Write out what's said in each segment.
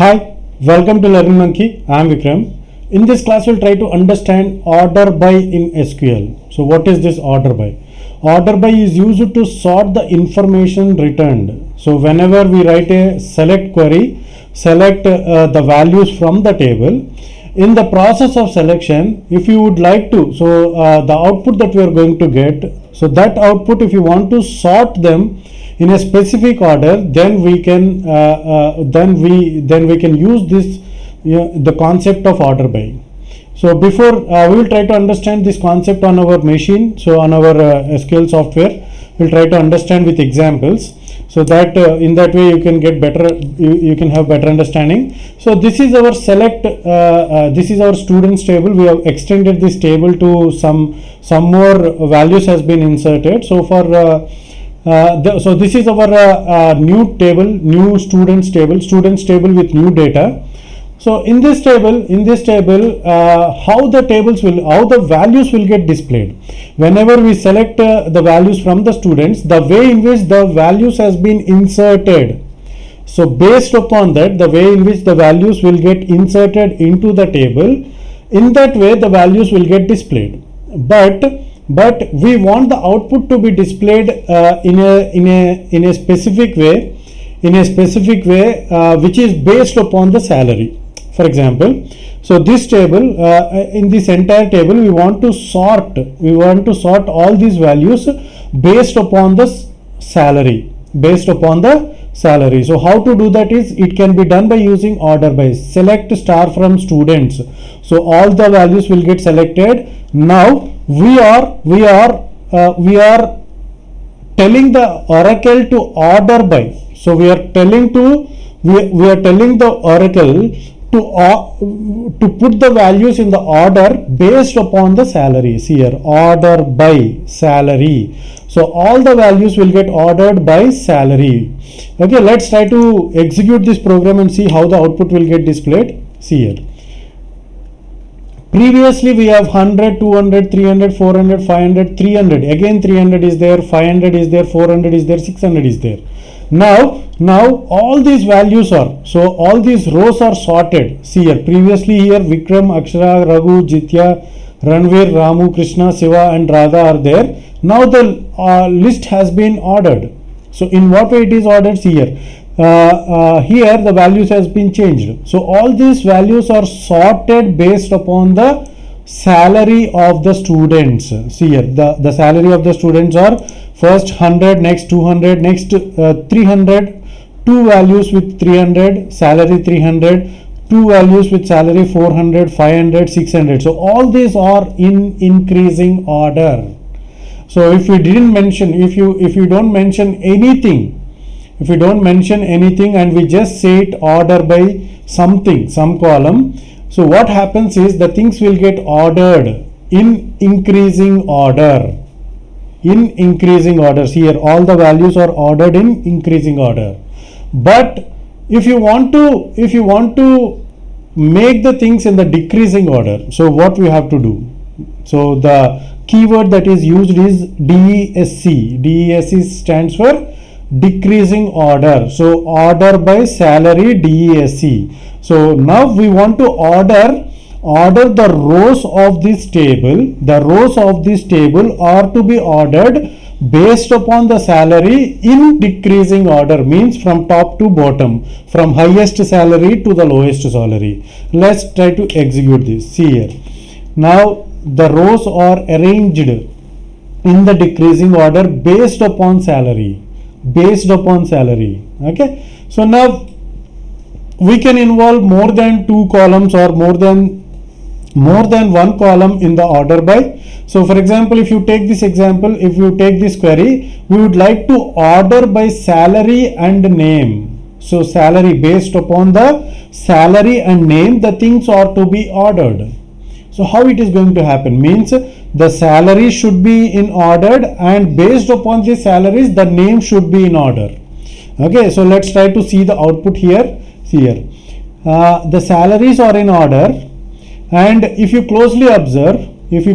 Hi, welcome to Learning Monkey. I am Vikram. In this class, we'll try to understand order by in SQL. So, what is this order by? Order by is used to sort the information returned. So, whenever we write a select query, select the values from the table. In the process of selection, if you would like to, the output that we are going to get, so that output, if you want to sort them in a specific order, then we can use this the concept of order by. So before we will try to understand this concept on our machine. So on our SQL software, we'll try to understand with examples, so that in that way you can get better, you can have better understanding. So this is our select, this is our students table. We have extended this table to some more values has been inserted. So for so this is our new table, new students table with new data. So in this table, how the values will get displayed. Whenever we select the values from the students, the way in which the values has been inserted. So based upon that, the way in which the values will get inserted into the table, in that way the values will get displayed. But we want the output to be displayed in a specific way, which is based upon the salary. For example, so this table, in this entire table, we want to sort all these values based upon the salary. So how to do that is, it can be done by using order by. Select star from students. So all the values will get selected. Now we are telling the Oracle to order by. So we are telling the Oracle to put the values in the order based upon the salaries here. Order by salary. So all the values will get ordered by salary. Okay, let's try to execute this program and see how the output will get displayed. See here. Previously we have 100, 200, 300, 400, 500, 300. Again 300 is there, 500 is there, 400 is there, 600 is there. Now all these values are, so all these rows are sorted. See here, previously here Vikram, Akshara, Raghu, Jitya, Ranveer, Ramu, Krishna, Siva and Radha are there. Now the list has been ordered. So in what way it is ordered? See here. Here the values has been changed. So all these values are sorted based upon the salary of the students. See here, the salary of the students are first 100, next 200, next 300, two values with 300, salary 300, two values with salary 400, 500, 600. So all these are in increasing order. So if you didn't mention, if you don't mention anything, and we just say it order by something, some column, so what happens is the things will get ordered in increasing order. Here all the values are ordered in increasing order. But if you want to make the things in the decreasing order, so what we have to do? So the keyword that is used is DESC. DESC stands for decreasing order. So order by salary, DESC. So now we want to order the rows of this table. The rows of this table are to be ordered based upon the salary in decreasing order, means from top to bottom, from highest salary to the lowest salary. Let's try to execute this. See here. Now the rows are arranged in the decreasing order based upon salary. Okay. So now we can involve more than two columns or more than one column in the order by. So for example, if you take this example, if you take this query, we would like to order by salary and name. So salary, based upon the salary and name, the things are to be ordered. So how it is going to happen? Means the salary should be in order, and based upon the salaries the name should be in order. Okay, so let's try to see the output here. See here, the salaries are in order, and if you closely observe, if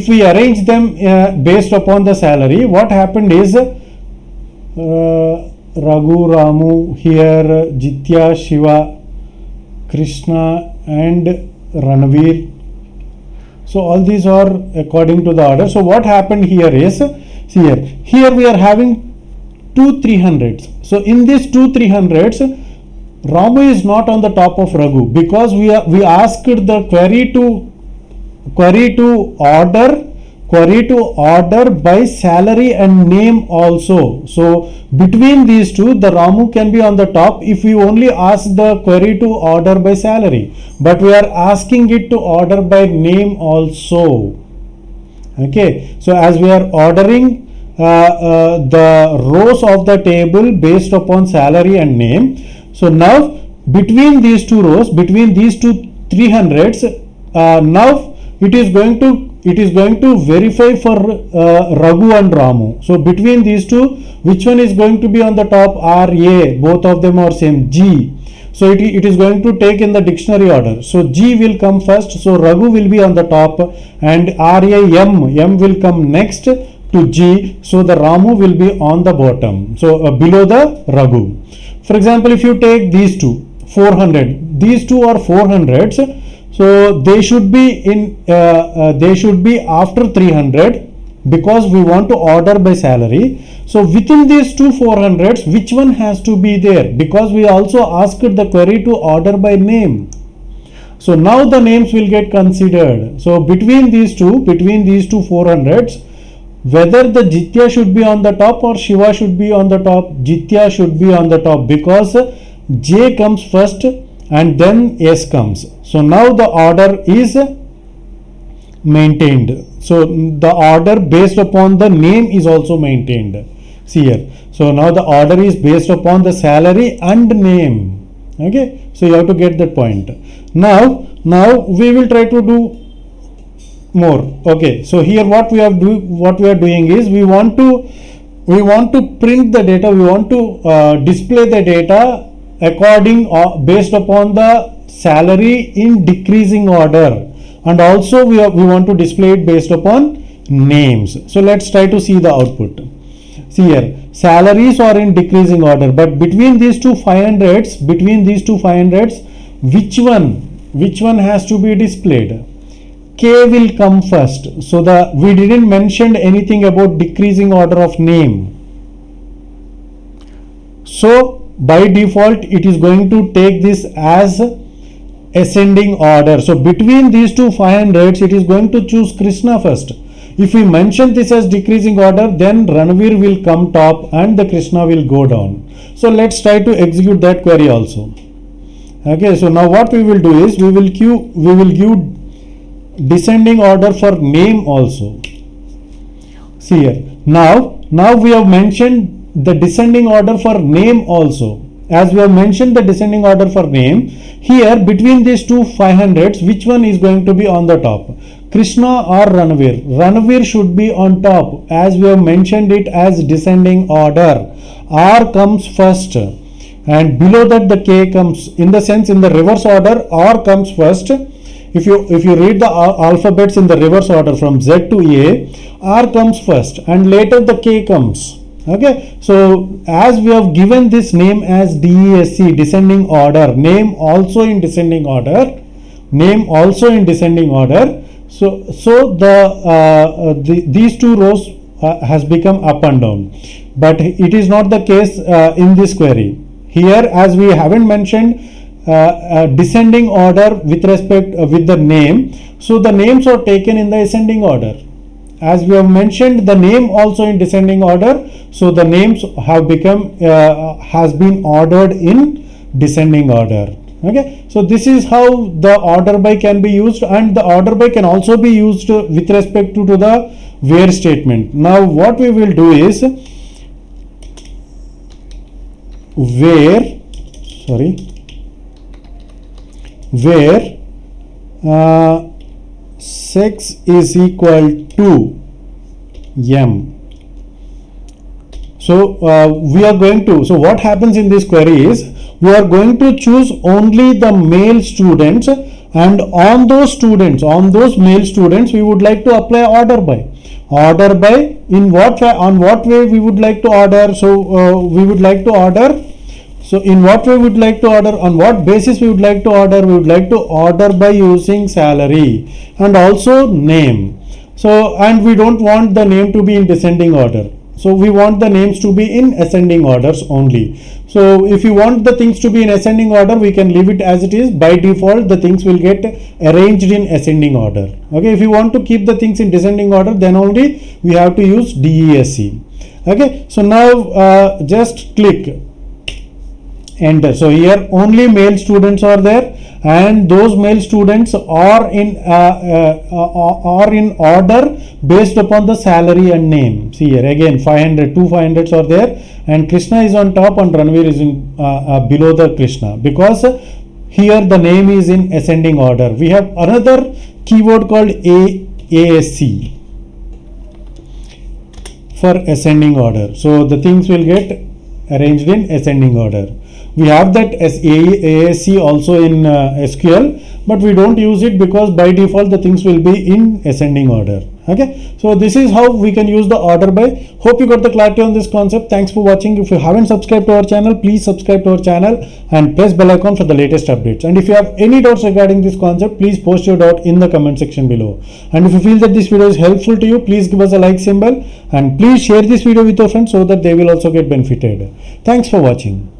we arrange them based upon the salary, what happened is Raghu, Ramu, here Jitya, Shiva, Krishna and Ranveer. So all these are according to the order. So what happened here is, see here we are having two 300s. So in these two 300s, Ramu is not on the top of Raghu, because we asked the query to order by salary and name also. So between these two, the Ramu can be on the top if we only ask the query to order by salary, but we are asking it to order by name also. Okay, so as we are ordering the rows of the table based upon salary and name, so now between these two rows, between these two 300s, now it is going to verify for Raghu and Ramu. So between these two, which one is going to be on the top? RA, both of them are same. G, so it is going to take in the dictionary order. So G will come first, so Raghu will be on the top, and M will come next to G, so the Ramu will be on the bottom, so below the Raghu. For example, if you take these two 400, these two are 400s, so they should be after 300, because we want to order by salary. So within these two 400s, which one has to be there? Because we also asked the query to order by name. So now the names will get considered. So between these two 400s, whether the Jitya should be on the top or Shiva should be on the top, Jitya should be on the top, because J comes first and then S comes. So now the order is maintained. So the order based upon the name is also maintained. See here. So now the order is based upon the salary and name. Okay. So you have to get that point. Now we will try to do more. Okay, so here what we are doing is, we want to print the data, we want to display the data according based upon the salary in decreasing order, and also we want to display it based upon names. So let's try to see the output. See here, salaries are in decreasing order, but between these two 500s, which one has to be displayed? K will come first. So we didn't mention anything about decreasing order of name. So by default it is going to take this as ascending order. So between these two 500s, it is going to choose Krishna first. If we mention this as decreasing order, then Ranveer will come top and the Krishna will go down. So let's try to execute that query also. Okay, so now what we will do is, we will give descending order for name also. See here, now we have mentioned the descending order for name also. As we have mentioned the descending order for name, here between these two 500s, which one is going to be on the top? Krishna or Ranveer? Ranveer should be on top, as we have mentioned it as descending order. R comes first and below that the K comes, in the sense in the reverse order, R comes first. If you read the alphabets in the reverse order from Z to A, R comes first and later the K comes. Okay, so as we have given this name as DESC, descending order, name also in descending order, so these two rows has become up and down, but it is not the case in this query. Here, as we haven't mentioned descending order with respect with the name, so the names are taken in the ascending order. As we have mentioned the name also in descending order, so the names have become has been ordered in descending order. Okay, so this is how the order by can be used, and the order by can also be used with respect to the where statement. Now what we will do is, where sex is equal to M. So we are going to, so what happens in this query is, we are going to choose only the male students, and on those male students we would like to apply order by. Order by, in what way, on what way we would like to order. So we would like to order. So in what way we would like to order, on what basis we would like to order. We would like to order by using salary and also name. So, and we don't want the name to be in descending order. So we want the names to be in ascending orders only. So if you want the things to be in ascending order, we can leave it as it is. By default, the things will get arranged in ascending order. Okay, if you want to keep the things in descending order, then only we have to use DESC. Okay, so now just click enter. So here only male students are there, and those male students are in order based upon the salary and name. See here again 500, two 500s are there, and Krishna is on top and Ranveer is in below the Krishna, because here the name is in ascending order. We have another keyword called ASC for ascending order. So the things will get arranged in ascending order. We have that as ASC also in SQL, but we don't use it because by default the things will be in ascending order. Okay, so this is how we can use the order by. Hope you got the clarity on this concept. Thanks for watching. If you haven't subscribed to our channel, please subscribe to our channel and press bell icon for the latest updates. And if you have any doubts regarding this concept, please post your doubt in the comment section below. And if you feel that this video is helpful to you, please give us a like symbol and please share this video with your friends so that they will also get benefited. Thanks for watching.